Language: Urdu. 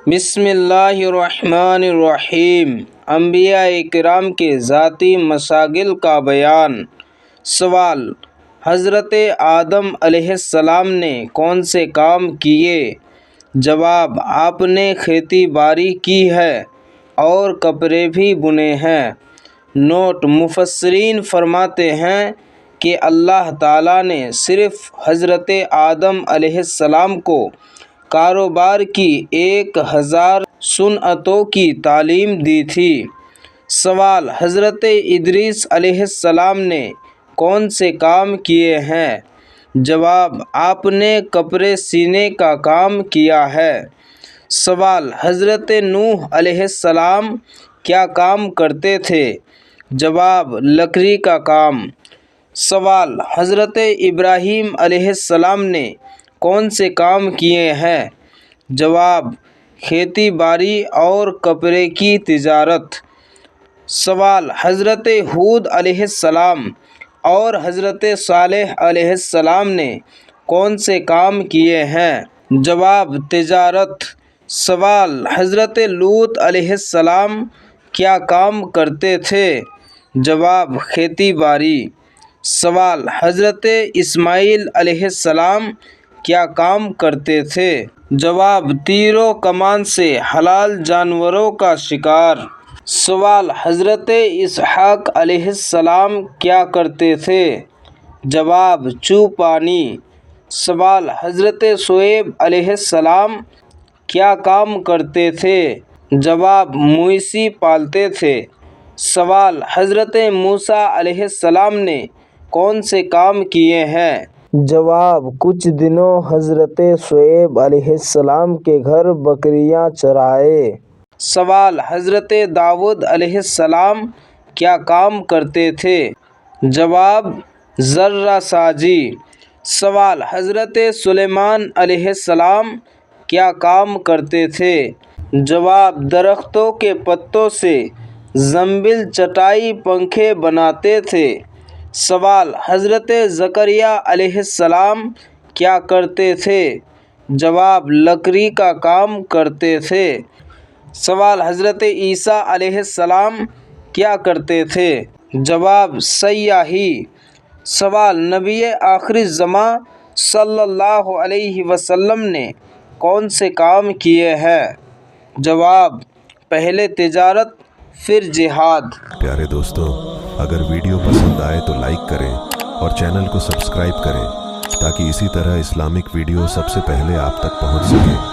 بسم اللہ الرحمن الرحیم۔ انبیاء کرام کے ذاتی مشاغل کا بیان۔ سوال: حضرت آدم علیہ السلام نے کون سے کام کیے؟ جواب: آپ نے کھیتی باڑی کی ہے اور کپڑے بھی بنے ہیں۔ نوٹ: مفسرین فرماتے ہیں کہ اللہ تعالیٰ نے صرف حضرت آدم علیہ السلام کو کاروبار کی 1000 صنعتوں کی تعلیم دی تھی۔ سوال: حضرت ادریس علیہ السلام نے کون سے کام کیے ہیں؟ جواب: آپ نے کپڑے سینے کا کام کیا ہے۔ سوال: حضرت نوح علیہ السلام کیا کام کرتے تھے؟ جواب: لکڑی کا کام۔ سوال: حضرت ابراہیم علیہ السلام نے کون سے کام کیے ہیں؟ جواب: کھیتی باڑی اور کپڑے کی تجارت۔ سوال: حضرت ہود علیہ السلام اور حضرت صالح علیہ السلام نے کون سے کام کیے ہیں؟ جواب: تجارت۔ سوال: حضرت لوط علیہ السلام کیا کام کرتے تھے؟ جواب: کھیتی باڑی۔ سوال: حضرت اسماعیل علیہ السلام کیا کام کرتے تھے؟ جواب: تیر و کمان سے حلال جانوروں کا شکار۔ سوال: حضرت اسحاق علیہ السلام کیا کرتے تھے؟ جواب: چوپانی۔ سوال: حضرت شعیب علیہ السلام کیا کام کرتے تھے؟ جواب: مویشی پالتے تھے۔ سوال: حضرت موسیٰ علیہ السلام نے کون سے کام کیے ہیں؟ جواب: کچھ دنوں حضرت شعیب علیہ السلام کے گھر بکریاں چرائے۔ سوال: حضرت داؤد علیہ السلام کیا کام کرتے تھے؟ جواب: ذرہ سازی۔ سوال: حضرت سلیمان علیہ السلام کیا کام کرتے تھے؟ جواب: درختوں کے پتوں سے زمبل، چٹائی، پنکھے بناتے تھے۔ سوال: حضرت زکریا علیہ السلام کیا کرتے تھے؟ جواب: لکڑی کا کام کرتے تھے۔ سوال: حضرت عیسیٰ علیہ السلام کیا کرتے تھے؟ جواب: سیاحی۔ سوال: نبی آخر الزماں صلی اللہ علیہ وسلم نے کون سے کام کیے ہیں؟ جواب: پہلے تجارت پھر جہاد۔ پیارے دوستو، اگر ویڈیو پسند آئے تو لائک کریں اور چینل کو سبسکرائب کریں تاکہ اسی طرح اسلامک ویڈیو سب سے پہلے آپ تک پہنچ سکے۔